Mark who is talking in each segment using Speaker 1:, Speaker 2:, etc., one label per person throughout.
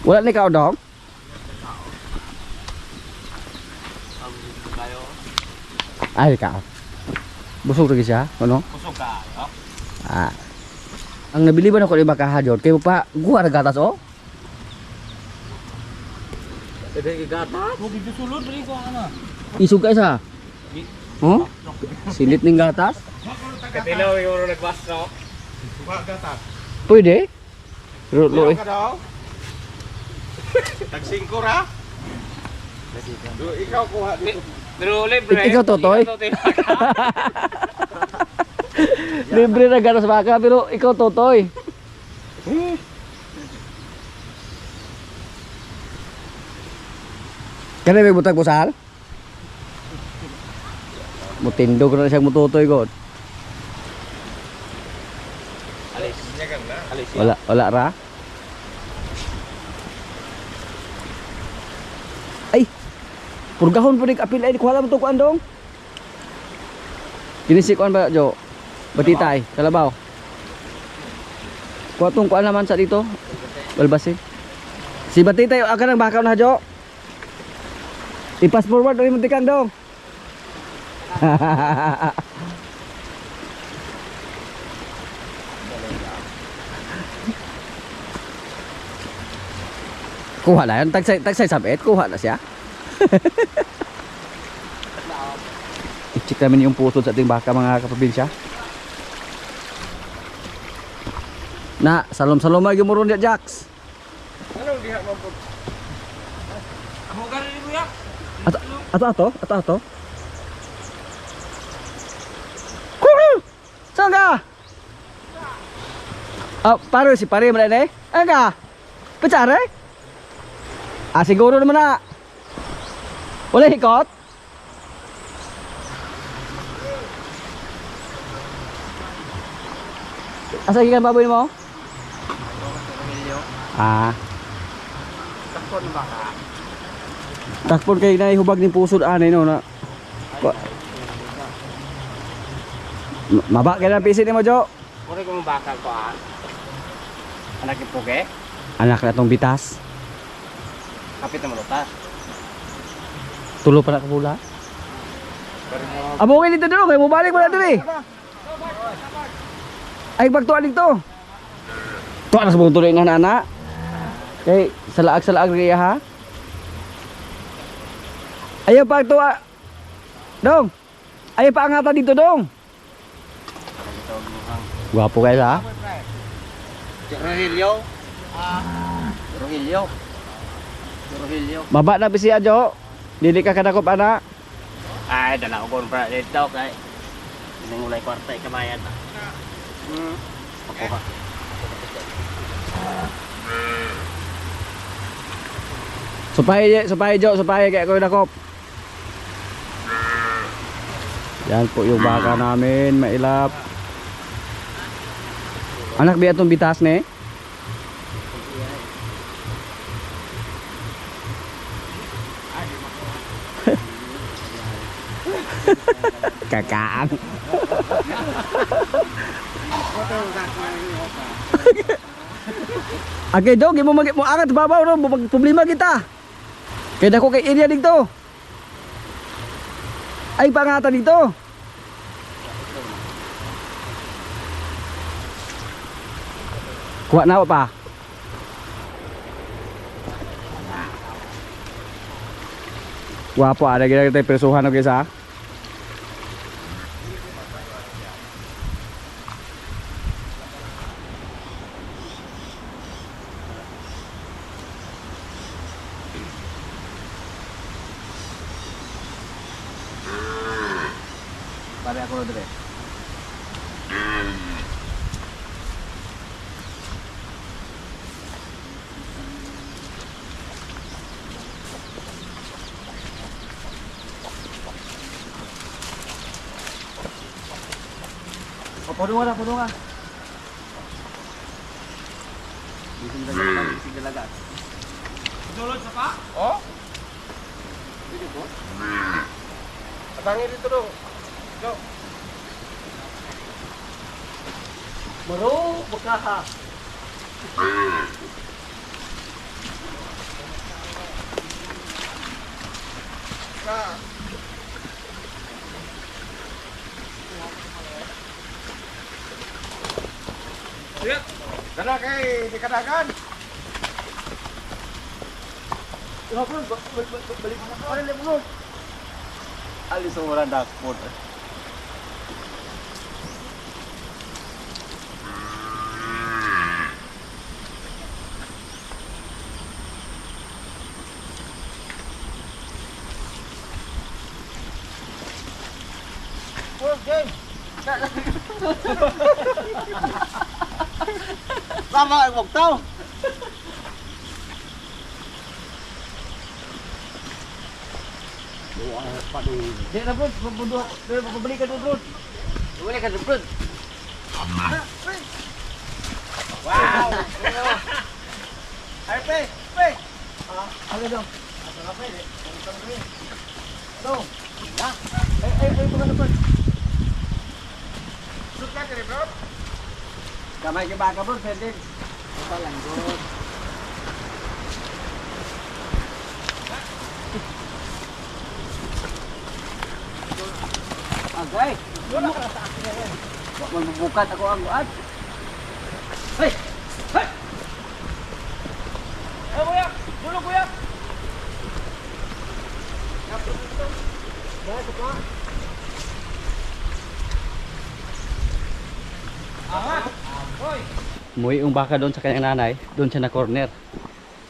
Speaker 1: Wala ni ikaw dong? Ay ikaw. Busog lagi siya, ano?
Speaker 2: Busog ka, oh.
Speaker 1: Ah. Ang nabili ba na ko ni baka hajod kay pa guha ra gatas oh.
Speaker 2: Pwede gatas? Huwag dito sulod, bali ko ano.
Speaker 1: Isog ka isa. Oh? Silit ning gatas?
Speaker 2: Katilaw yung nagbasok. Kuha gatas.
Speaker 1: Pwede? Lo
Speaker 2: ka daw? Tag-5 ra? Ikaw kuha dito. Pero libre.
Speaker 1: Ikaw totoy. Libre na gatas baka pero ikaw totoy. Kana may butag pusal? Mutindog na siyang mututoy god.
Speaker 2: Alis. Alis.
Speaker 1: Wala ra. Ay. Purgahon pud apil ay kuha mo to kuan dong. Kinisi kuan ba jo? Batitay, kalabaw. Kuha tong kuan naman sa dito. Balbasin. Si Batitay aga nang bakaw na jo. I-pass forward rin mo tikang dong. Kuha na yan, tagsay sabit, kuha na siya. I-check namin yung pusod sa ating baka mga kaprobinsya. Na, salom-salom ay gumuron niya, Jax.
Speaker 2: Anong diha mo po? Amo ganin ni Kuya.
Speaker 1: Ato. Saan ka? Paro si pare mo na eh. Ano ka? Pachare? Siguro naman na. Wala hikot? Asa gikan baboy mo?
Speaker 2: Takpon ba ka?
Speaker 1: Takpon kay na hubag ning pusod anay no na. Maba kay na pisit nimo Jo.
Speaker 2: Uri ko mong bakal ko Anak ni Puge?
Speaker 1: Anak na tong bitas.
Speaker 2: Kapit na malutas.
Speaker 1: Tulo pa na kabula. Abo kay dito dito kay mo balik mo na diri. Ay pagtuan dito. Tuwa na sa buong tuloy nga na. Kay salaag riya ha. Ayaw pagtuwa. Dong. Ayaw pa angata dito dong. Gwapo kayo ha.
Speaker 2: Rogelio. Rogelio.
Speaker 1: Baba na bisi ajo. Dili ka kadakop ana.
Speaker 2: Ay, dala ko kon pra dito kay. Nangulay kwarta ikabayan. Ako ka.
Speaker 1: Supay Jo, kaya ko dakop. Yan po yung baka namin, mailap. Anak biya itong bitas ne? Kakaang. Okay dong, mo angat babaw no, problema kita. Kaya dako kay area dito. Ay pangata dito. Kuha na pa. Guwapo ada kita persuhan oke sa. Pare ako dire. Puno nga. Bising dalaga. Dulot sa pa? Oh? Dito po? Atangin dito dong. Go. Maro, baka ha.
Speaker 3: Lihat, dala kay di kadagan. Yo bro, balik mana le bro?
Speaker 2: Alis sa wala dakpot.
Speaker 3: Bro, game. Tama ang bugtaw. Di na bro, pabalik ka doon bro.
Speaker 2: Wala ka bro.
Speaker 3: Wow! Ay, pe! Ano daw? Ano? Ha? Ay, mga bro. Shoot ka rin bro?
Speaker 2: Kamay ke baka bro, pwede.
Speaker 3: Ito lang bro.
Speaker 2: Agay. Wag magbubukat ako ang buat.
Speaker 3: Hey! Hey! Eh, kuya! Dulu, kuya!
Speaker 1: Umuwi yung baka doon sa kanyang nanay, doon siya na corner.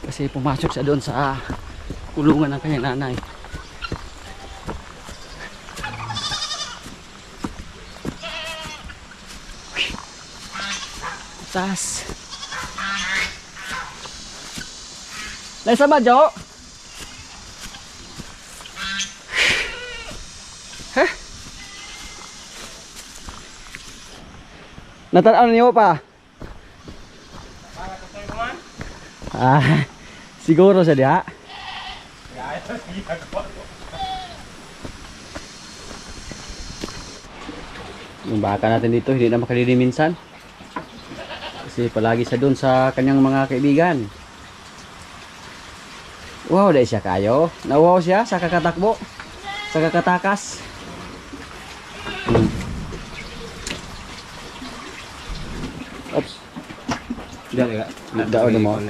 Speaker 1: Kasi pumasok siya doon sa kulungan ng kanyang nanay. Tas. Nasa ba, Jo? Heh? Natanaw niyo pa? Ah, siguro sa dia. Yung baka natin dito hindi na makalili minsan. Kasi palagi siya doon sa kanyang mga kaibigan. Wow, dahil siya kayo. Nawaw siya sa kakatakbo. Sa kakatakas. Oops.
Speaker 2: Dali ka.
Speaker 1: Daon mo.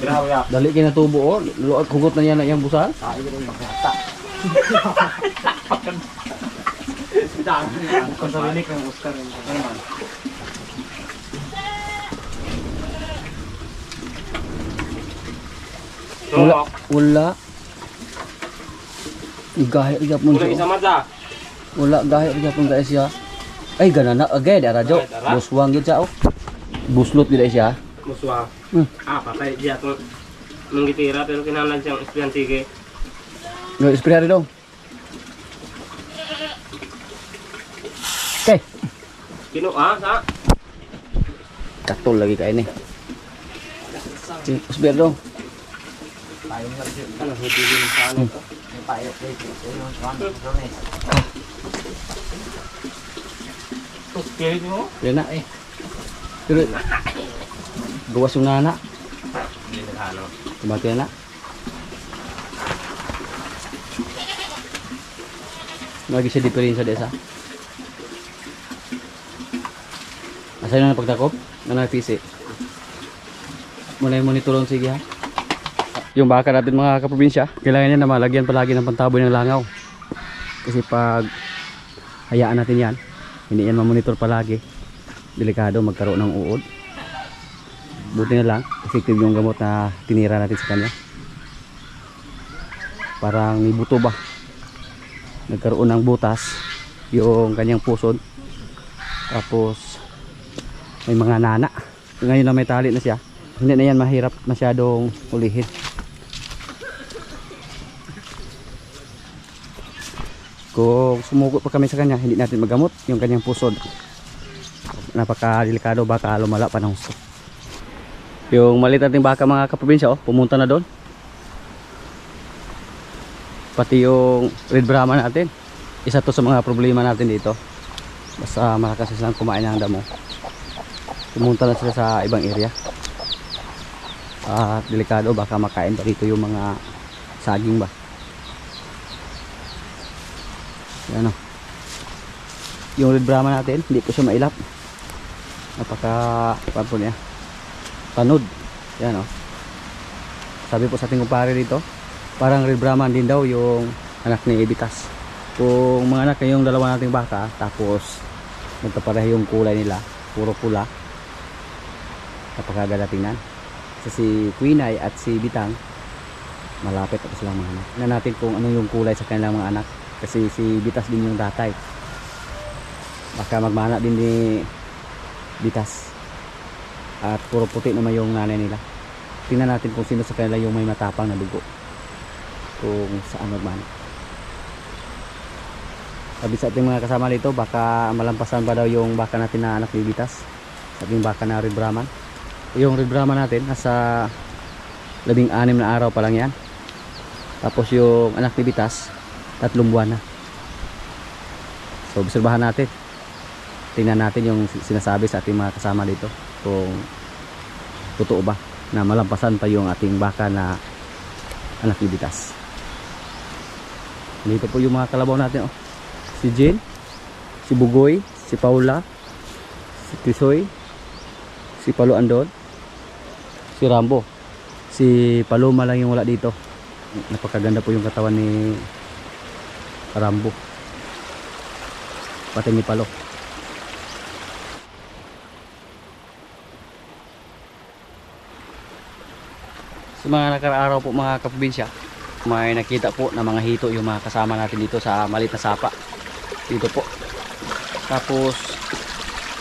Speaker 2: Grabe ya.
Speaker 1: Dali kayo natubo, oh. Luot hugot na yan na yung busal.
Speaker 2: Ay, yung maghata. Kung sa linik ng Oscar yung naman.
Speaker 1: Wala. Wala. Gahit gyapon
Speaker 2: Wala
Speaker 1: siya.
Speaker 2: isa madla.
Speaker 1: Wala gahit gyapon guys siya. Ay ganana agay dara jo. Buswang gyud siya oh. Buslot gyud siya.
Speaker 2: Muswa.
Speaker 1: Hmm.
Speaker 2: Patay dia to. Nung gitira pero kinahanglan siyang estudyante.
Speaker 1: No spray dong. Okay.
Speaker 2: Sa?
Speaker 1: Katol lagi ka ini. Si spray dong.
Speaker 2: Ano, hindi din sa ano to? Spirit mo?
Speaker 1: Yan na eh. Pero gawas yung nana.
Speaker 2: Hindi na ano.
Speaker 1: Tumati na. Lagi siya diferensya desa. Asa na pagtakop? Ano PC? Muna yung monitoron sige ha. Yung baka natin mga kaprobinsya, kailangan niya na malagyan palagi ng pantaboy ng langaw. Kasi pag hayaan natin yan, hindi yan mamonitor palagi. Delikado magkaroon ng uod. Buti na lang, effective yung gamot na tinira natin sa kanya. Parang may buto ba? Nagkaroon ng butas yung kanyang pusod. Tapos may mga nana. Ngayon na may tali na siya, hindi na yan mahirap masyadong ulihin. Kung sumugot pa kami sa kanya, hindi natin magamot yung kanyang pusod. Napaka-delikado, baka lumala pa ng gusto. Yung maliit nating baka mga kaprobinsya, oh, pumunta na doon. Pati yung red Brahma natin. Isa to sa mga problema natin dito. Basta malakas silang kumain ng damo. Pumunta na sila sa ibang area. At delikado, baka makain pa dito yung mga saging ba. Yan o. Yung red Brahma natin, hindi po siya mailap. Napaka, paano po niya? Tanod. Yan o. Sabi po sa ating kumpare dito, parang red Brahman din daw yung anak ni Ebitas. Kung mga anak yung dalawa nating baka, tapos magkapareho yung kulay nila, puro pula, napakaganda tingnan. Si Quinay at si Bitang, malapit ako silang mga anak. Tingnan natin kung ano yung kulay sa kanilang mga anak. Kasi si Bitas din yung tatay. Baka magmana din ni Bitas. At puro puti naman yung nanay nila. Tingnan natin kung sino sa kanila yung may matapang na dugo. Kung saan magmana. Sabi sa ating mga kasama dito, baka malampasan pa daw yung baka natin na anak ni Bitas. Sa ating baka na red Brahman. Yung red Brahman natin, nasa 16 na araw pa lang yan. Tapos yung anak ni Bitas, 3 buwan na. So obserbahan natin. Tingnan natin yung sinasabi sa ating mga kasama dito. Kung totoo ba na malampasan pa yung ating baka na anak ni Bitas. Dito po yung mga kalabaw natin. Oh. Si Jane, si Bugoy, si Paula, si Tisoy, si Palo Andon, si Rambo. Si Paloma lang yung wala dito. Napakaganda po yung katawan ni Rambo. Pati ni Palo. Sa mga nakaraaraw po mga kaprobinsya, may nakita po na mga hito yung mga kasama natin dito sa maliit na sapa. Dito po. Tapos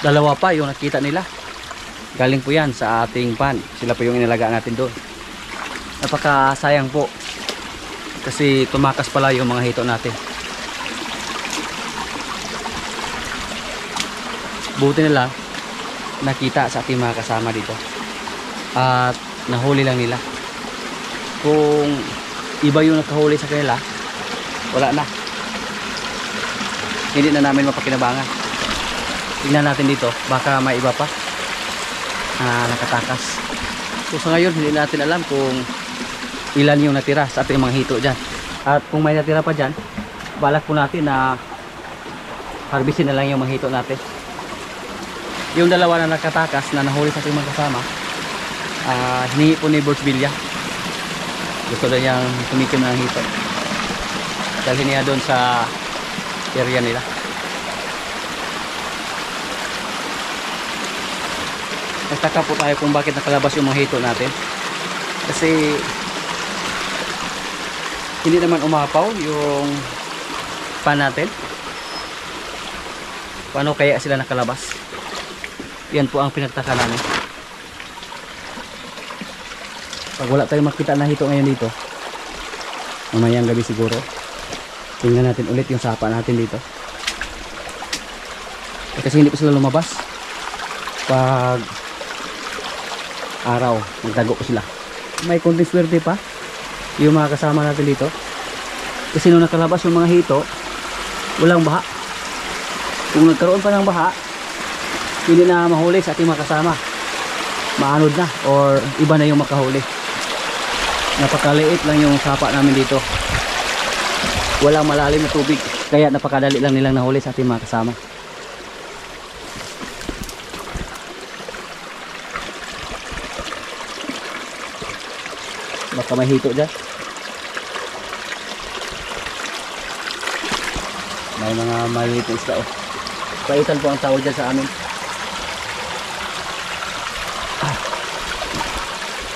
Speaker 1: dalawa pa yung nakita nila. Galing po yan sa ating pan. Sila po yung inalagaan natin doon. Napakasayang po. Kasi tumakas pala yung mga hito natin. Buti nila nakita sa ating mga kasama dito. At nahuli lang nila. Kung iba yung nakahuli sa kanila, wala na. Hindi na namin mapakinabangan. Tingnan natin dito, baka may iba pa nakatakas. So sa ngayon hindi natin alam kung ilan yung natira sa ating mga hito dyan. At kung may natira pa dyan, balak po natin na harbisin na lang yung mga hito natin. Yung dalawa na nakatakas na nahuli sa ating mga kasama, hiningi po ni Borch Villa. Gusto na niyang tumikim ng hito. Dalhin niya doon sa area nila. Nagtaka po tayo kung bakit nakalabas yung mga hito natin. Kasi hindi naman umapaw yung pan natin. Paano kaya sila nakalabas? Yan po ang pinagtaka namin. Pag wala tayong makita na hito ngayon dito, mamayang gabi siguro, tingnan natin ulit yung sapa natin dito. Kasi hindi pa sila lumabas. Pag araw, magtago ko sila. May konting swerte pa yung mga kasama natin dito. Kasi nung nakalabas yung mga hito, walang baha. Kung nagkaroon pa ng baha, hindi na mahuli sa ating mga kasama. Maanod na or iba na yung makahuli. Napakaliit lang yung sapa namin dito. Walang malalim na tubig. Kaya napakadali lang nilang nahuli sa ating mga kasama. Baka may hito dyan. May mga maliit na isda. Paitan po ang tawag dyan sa amin.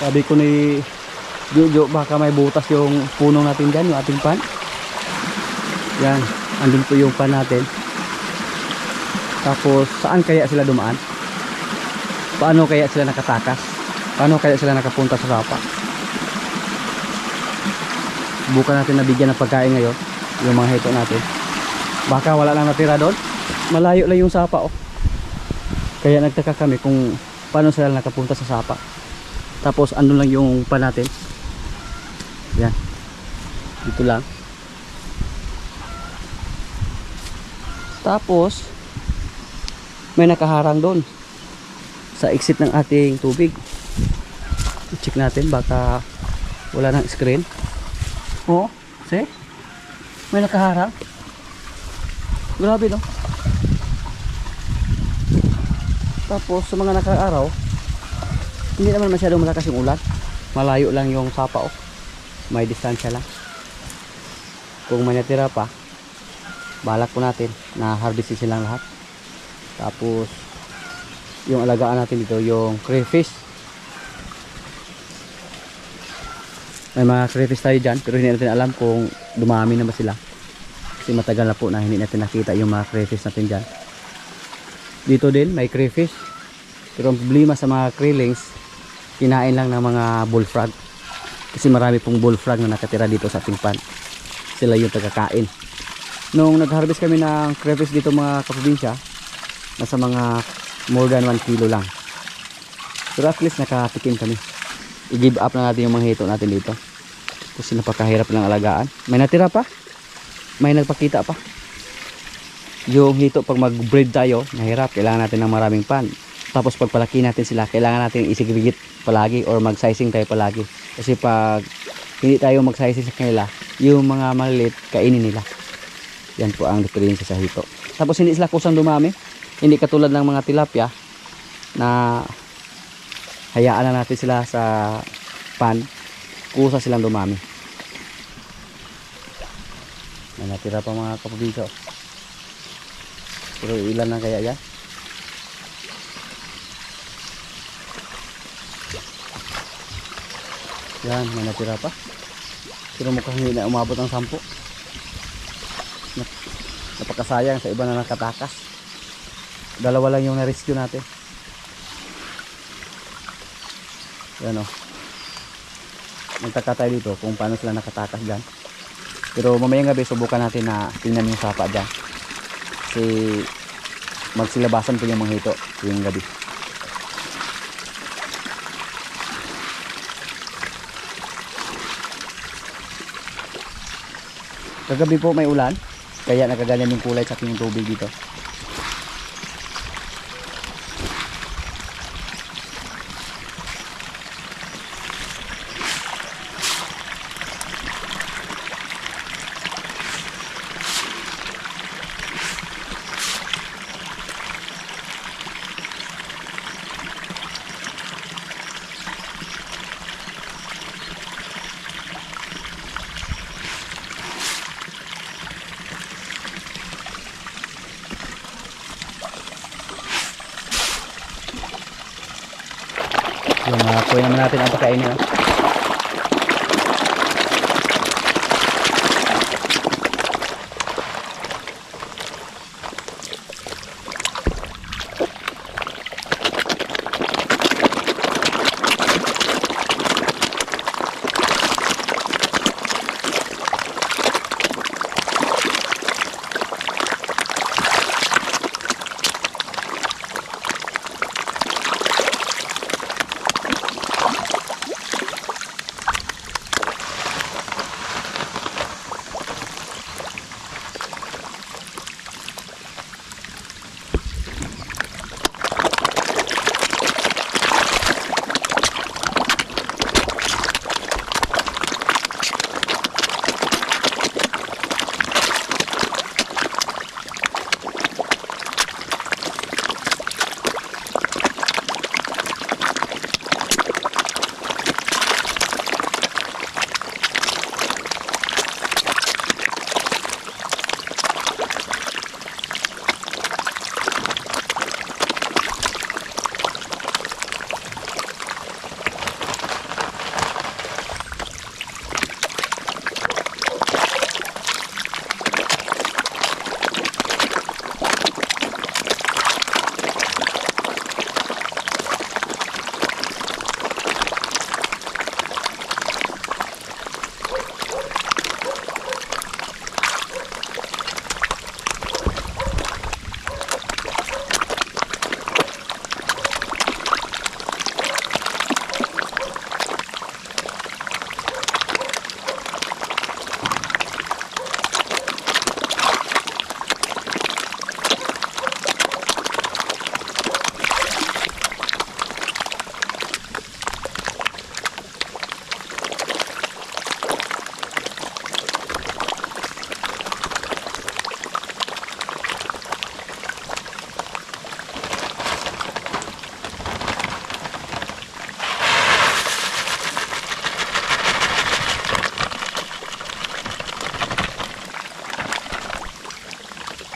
Speaker 1: Sabi ko ni Jojo, baka may butas yung puno natin dyan, yung ating pan. Yan, andun po yung pan natin. Tapos saan kaya sila dumaan? Paano kaya sila nakatakas? Paano kaya sila nakapunta sa sapa? Bukan natin nabigyan ng pagkain ngayon yung mga hito natin. Baka wala lang natira doon. Malayo lang yung sapa. Kaya nagtaka kami kung paano sila nakapunta sa sapa. Tapos andun lang yung pan natin. Yan, dito lang. Tapos may nakaharang doon sa exit ng ating tubig. check natin baka wala nang screen. Oh, see? May nakaharang. Grabe no. Tapos sa mga nakaaraw, hindi naman masyadong malakas yung ulan. Malayo lang yung sapa oh. May distansya lang. Kung may natira pa, balak po natin na harvestin silang lahat. Tapos yung alagaan natin dito, yung crayfish. May mga crayfish tayo dyan, pero hindi natin alam kung dumami na ba sila. Kasi matagal na po na hindi natin nakita yung mga crayfish natin dyan. Dito din may crayfish, pero ang problema sa mga krillings, kinain lang ng mga bullfrog. Kasi marami pong bullfrog na nakatira dito sa ating pan. Sila yung tagakain. Nung nag-harvest kami ng crayfish dito mga kaprobinsya, nasa mga more than 1 kilo lang. Pero at least nakatikim kami. I-give up na natin yung mga hito natin dito. Kasi napakahirap lang alagaan. May natira pa. May nagpakita pa. Yung hito pag mag-breed tayo, nahirap. Kailangan natin ng maraming pan. Tapos pag palaki natin sila, kailangan natin isigigit palagi or mag-sizing tayo palagi. Kasi pag hindi tayo mag-sizing sa kanila, yung mga maliliit, kainin nila. Yan po ang diferensya sa hito. Tapos hindi sila kusang dumami. Hindi katulad ng mga tilapia na hayaan na natin sila sa pan, kusa silang dumami. May natira pa mga kaprobinsya. Pero ilan lang kaya yan? Yan, may natira pa. Pero mukhang hindi na umabot ang 10. Napakasayang sa iba na nakatakas. Dalawa lang yung na-rescue natin. Yan o. Magtaka tayo dito kung paano sila nakatakas dyan. Pero mamayang gabi subukan natin na tingnan yung sapa dyan. Kasi magsilabasan po yung mga hito yung gabi. Kagabi po may ulan, kaya nakaganyan yung kulay sa aking tubig dito. Yung kuya naman natin ang pagkainin.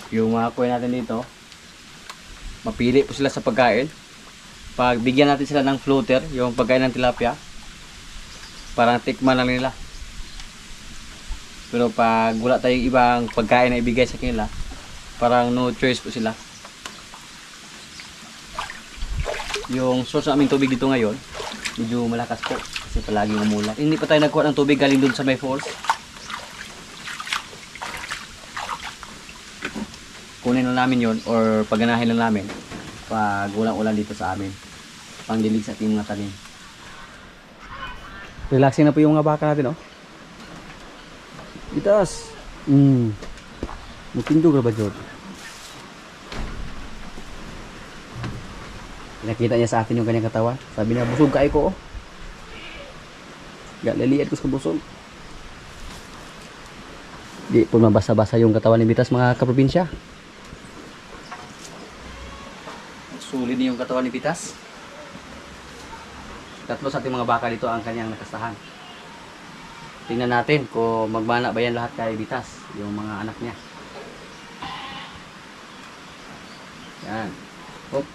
Speaker 1: Yung mga kuya natin dito, mapili po sila sa pagkain. Pag bigyan natin sila ng floater, yung pagkain ng tilapia, parang tikman lang nila. Pero pag wala tayong ibang pagkain na ibigay sa kanila, parang no choice po sila. Yung source ng aming tubig dito ngayon, medyo malakas po kasi palaging umulan. Hindi pa tayo nagkuha ng tubig galing dun sa may falls. Kunin lang namin yon or pagganahin lang namin pag ulang-ulan dito sa amin. Pangdilig sa ating mga tanim. Relaxing na po yung mga baka natin, oh. Itas. Mutindog na ba, Jod? Nakita niya sa atin yung kanyang katawan. Sabi niya, busog ka ko, oh. Galiliad ko sa busog. Di po mabasa-basa yung katawan ni Bitas, mga kaprobinsya. Sulit niya yung katawan ni Bitas. Tatlo sa ating mga baka dito ang kanyang nakastahan. Tingnan natin kung magmana ba yan lahat kay Bitas, yung mga anak niya. Yan. Hop.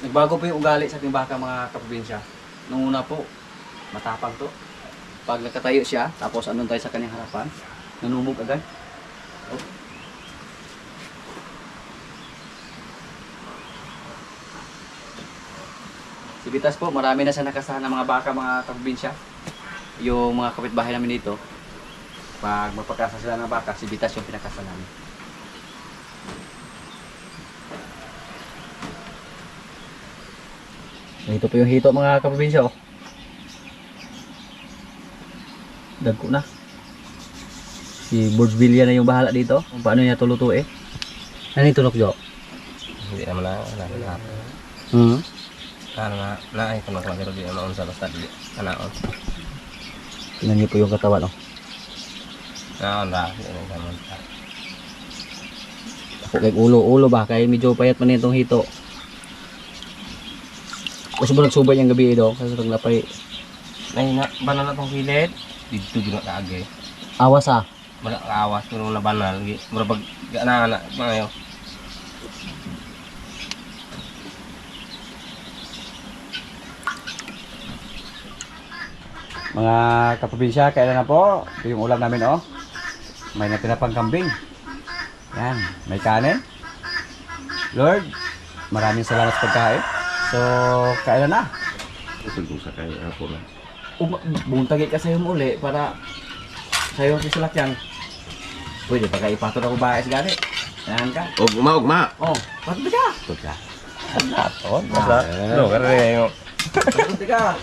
Speaker 1: Nagbago po yung ugali sa ating baka, mga kaprobinsya. Nung una po, matapang to. Pag nakatayo siya, tapos andun tayo sa kanyang harapan, nanumog agad. Oh. Si Bitas po, marami na siya nakasahan ng mga baka, mga kaprobinsya. Yung mga kapitbahay namin dito, pag magpakasa sila ng baka, si Bitas yung pinakasa namin. Ito po yung hito, mga kaprobinsya, oh. Dagko na. Si Borgvilla na yung bahala dito. Kung paano niya tulutuin. Ano yung tulok, Jo?
Speaker 2: Hindi naman na. Ay, kung pero di naman sa basta di. Kanaon.
Speaker 1: Tingnan niyo po yung katawan, oh.
Speaker 2: Kanaon ba? Hindi naman.
Speaker 1: Ako kay ulo ba? Kaya medyo payat man itong hito. Kasi mo nagsubay yung gabi ito. Kasi naglapay.
Speaker 2: Ay, banal na itong kilid. Dito gina kaagay.
Speaker 1: Awas, ah.
Speaker 2: Wala kaawas pero na banal. Mura pag gana mga yun.
Speaker 1: Mga kaprobinsya, kailan na po? Ito yung ulam namin, oh. May natira pang kambing. Yan, may kanin. Lord, maraming salamat sa pagkain. So, kailan na?
Speaker 2: Ito sa kayo ako na.
Speaker 1: Buntagay ka sa'yo muli para sa'yo si Salakyan. Pwede pa kayo ipato na ko ba gani. Yan ka.
Speaker 2: Ugma.
Speaker 1: Oh, pato ka.
Speaker 2: Ito ka.
Speaker 1: Naton.
Speaker 2: No, karena yung
Speaker 1: Pato ka.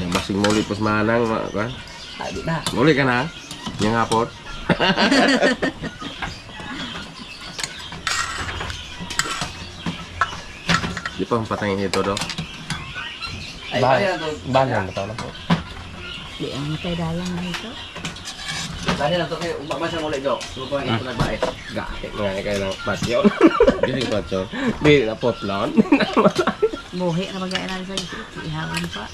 Speaker 2: yang masing muli pas manang kan.
Speaker 1: Adi na.
Speaker 2: Muli ka na. Yang ngapot. Di pa patayin ito do.
Speaker 1: Ay, kaya to.
Speaker 2: Bahan betul na po.
Speaker 4: Di ang matay dayang na ito.
Speaker 1: Kaya na to kayo, umama siya muli, Jo. Suko ang ito nagbait.
Speaker 2: Gati nga kayo ng patyo. Dili patyo. Di na potlon.
Speaker 4: Buhi na magaya na sa isip. Ihawan pa.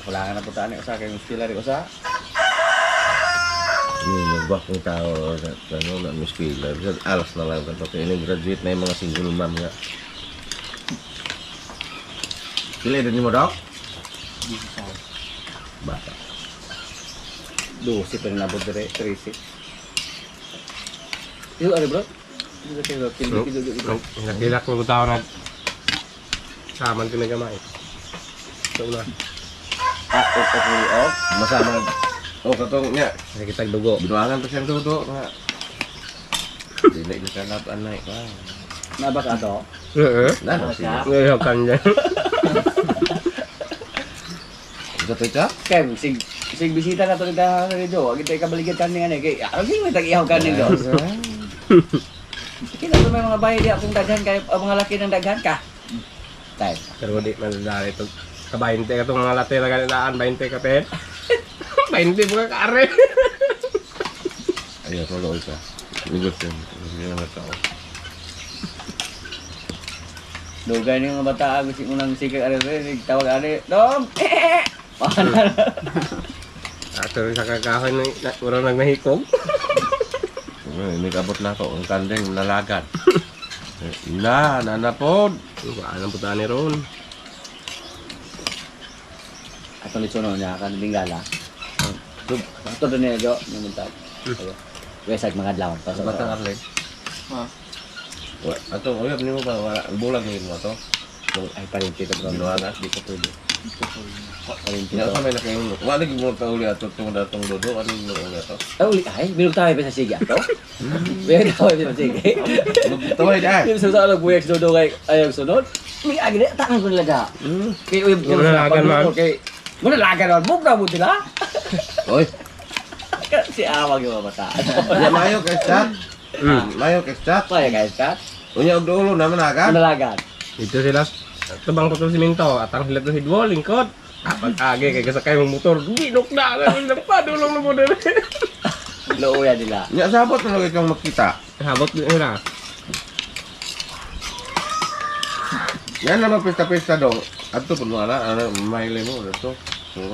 Speaker 1: Wala na po tayo sa akin. Stila rin ko sa.
Speaker 2: Nagbak ng tao sa ano na Miss Kila. Alas na lang ito. Ini graduate na yung mga single mom nga. Kila edad niyo mo daw? Bata.
Speaker 1: 12 pa rin nabot dire, 13. Ito ano bro?
Speaker 2: Nagkilak mo tao na saman ko na gamay. Ito na.
Speaker 1: Off.
Speaker 2: Masama. Oh, katong niya.
Speaker 1: Nakikitag dugo.
Speaker 2: Binuangan to siyang tuto. Dili ka laban na ito.
Speaker 1: Nabas ato?
Speaker 2: Dano siya.
Speaker 3: Ngayon kanya.
Speaker 2: Ito ito?
Speaker 1: Kem, sig bisita na to ni ta radio. Agi tay kabaligid kan ni kay. Agi mo tag ihaw kan ni do. Kita to may mga bahay di akong daghan kay mga laki ng daghan ka. Tay.
Speaker 3: Pero di man dali ito. Ka 20 ka itong mga latte na ganilaan, 20 ka pet. 20 mga kare.
Speaker 5: Ayo solo isa. Igos yun. Hindi na tao.
Speaker 1: Dugay ni mga bata gusto unang sikag ari tawag ari. Dom.
Speaker 3: Ato sa kakahoy na urang nagnahikog.
Speaker 5: May kabot na ako. Ang kandeng nalagat. Nanapod.
Speaker 3: Anong puta ni Ron?
Speaker 1: Atong litsuno niya kan Bengala. Ito doon niya jo, namuntag. Wesag mga adlaw pa sa
Speaker 5: Batang Arlen. Ato, uyab ni mo ba? Bulag ni mo to.
Speaker 1: ay parinti to bro.
Speaker 5: Luana.
Speaker 1: Di ko pwede. Parinti
Speaker 5: Hindi
Speaker 1: to.
Speaker 5: sa may nakayung. Wala mo ka uli ato itong datong dodo. Ano yung uli ato?
Speaker 1: Ay, bilog tayo pa sa sige ato. Bilog tayo pa sa sige.
Speaker 5: Taway dahil.
Speaker 1: Yung sa alag buyak sa dodo kay ayaw sunod. May agad tangan ko nilaga. Kay uyab ko
Speaker 3: Manalagan man.
Speaker 1: Kay manalagan man. Buk na mo dila.
Speaker 5: Oy.
Speaker 1: Si awag yung bata.
Speaker 5: Ya mayo kay chat. Mayo kay chat.
Speaker 1: Kaya guys kat.
Speaker 5: Unya og dulo naman agad.
Speaker 1: Manalagan.
Speaker 3: Ito sila, tubang ko itong siminto, atang sila itong hidwall, lingkod. Pag-agi, kaya kasakay mong motor, ginok na, padulong na mo din.
Speaker 1: Looya nila.
Speaker 5: Nya sabot na lagi kang makita.
Speaker 3: Habot din nila.
Speaker 5: Yan naman pista-pista dong. Ato pun wala, ano maile mo ato. So.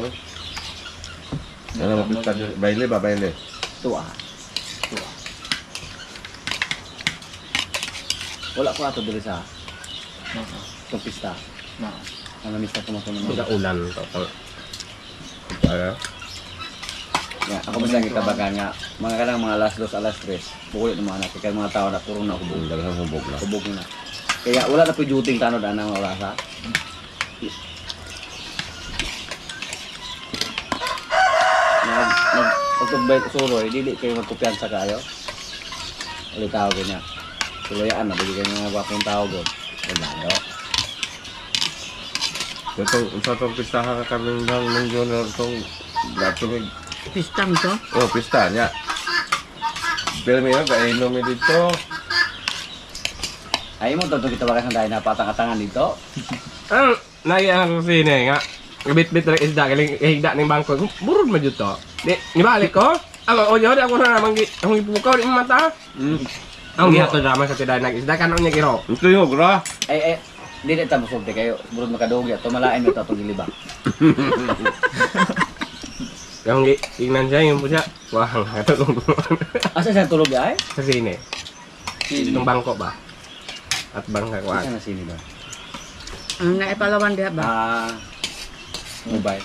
Speaker 5: Ano mo pista baile ba baile?
Speaker 1: Tua. Wala ko ato diri sa itong pista. Ang mista ko mo
Speaker 3: Mga ulan. Para.
Speaker 1: Ya, ako mas lagi kabagan nga mga kanang mga alas 2, alas 3. Bukod ng mga anak kay mga tao na puro na hubog.
Speaker 5: Daghang hubog na.
Speaker 1: Hubog na. Kaya wala na po juting tanod anang orasa. Pagtugbay ko suroy, dili kayo magkumpiyansa kayo. Ulit tao ko niya. Tuloyaan na, bigyan kayo mga wapong tao ko. Wala,
Speaker 5: Sa tong pista ka kami ng journal tong gatong
Speaker 4: Pista mo to?
Speaker 5: oh pista nya. Pero may inom mi dito.
Speaker 1: Ay mo to kita bakas dahil na patang-atangan dito.
Speaker 3: Ang naiyan ko sini nga. Bit-bit rin isda, galing higda ng bangko. Burod mo dito. Di balik ko. Ako, oyo, di ako na naman akong ipukaw, di mo mata. Ang gihato naman sa tiday nag-isda, kanong niya giro.
Speaker 5: Ito yung gra.
Speaker 1: Ay, dili ta musulti kayo. Burod makadugi ato malain mo to itong gilibak.
Speaker 3: Yung tingnan siya, yung po siya. Wah, katulong
Speaker 1: Asa siya tulog ay?
Speaker 3: sa sini. Itong bangko ba? At bangka ko.
Speaker 1: Asa na sini ba?
Speaker 4: Ang naipalawan diha ba?
Speaker 1: Mobile.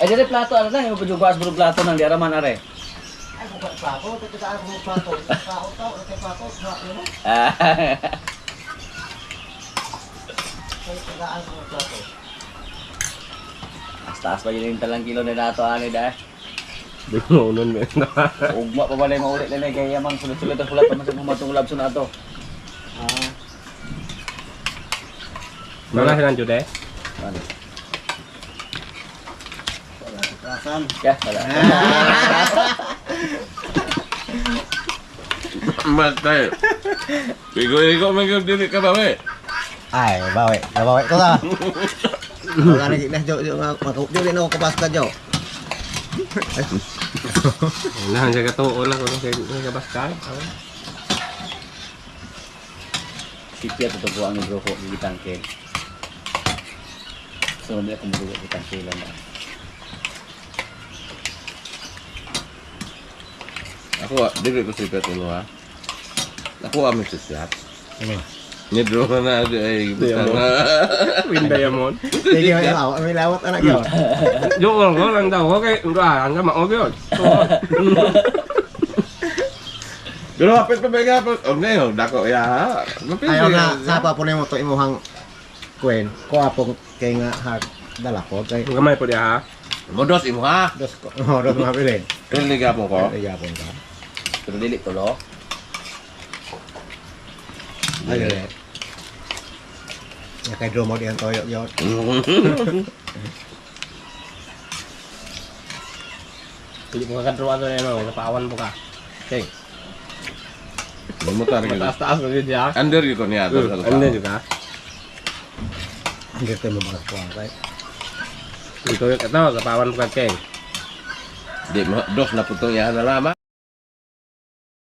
Speaker 1: Ay, dili plato, ano na, yung pajugas bro plato ng diaraman are.
Speaker 3: Ay, bukan plato, tigaan ko plato. Plato, plato, plato.
Speaker 1: Taas pa yun yung talang kilo na nato, ano dahil.
Speaker 3: Di mo unon mo.
Speaker 1: Ugma pa balay maulit na na, kaya mang sulit-sulit ang kulat pa masang pumatong labso na ito.
Speaker 3: Mana silang jude?
Speaker 1: Ano? Ya, wala.
Speaker 5: Matay. Igo may dili ka ba we?
Speaker 6: Ay, bawi ko ta. Wala na sila jo nga makupili na ko kapasta jo.
Speaker 3: Nah, jaga tuo lang kung sa baskal.
Speaker 1: Sipi at ito po ang grupo ng tangke. So, hindi ako magugot ng tangke lang na.
Speaker 5: Ako dili ko sipet ulo ha. Ako amin sisat.
Speaker 6: Amin.
Speaker 5: Ni draw na ay
Speaker 3: Win diamond.
Speaker 6: Sige, may lawat anak yo.
Speaker 3: Jo ko lang daw, okay, ang sama og yun.
Speaker 5: Pero apit pa ba nga po? Oh, ngayon, dako ya.
Speaker 6: Ayaw na sapa po nimo to imuhang kwen. Ko apong kay nga hard dala ko kay
Speaker 3: Gamay po dia ha.
Speaker 5: Modos imo ha.
Speaker 6: dos ko. Oh, dos mga bilin.
Speaker 5: Pero liga po ko.
Speaker 6: Ay yapon ka.
Speaker 1: Pero dili tulo.
Speaker 6: Ay. Ya kay dromo diyan toyo yo.
Speaker 3: Hindi mo kakadruan to na napawan po ka. King.
Speaker 5: Limutan rin.
Speaker 3: Mataas-taas na yun siya.
Speaker 5: Under yun ko niya.
Speaker 3: Ano juga?
Speaker 6: Hindi tayo mabalas po kay.
Speaker 3: Ito yung ito, kapawan ko kay King.
Speaker 5: Di, dos na putong yan na lama.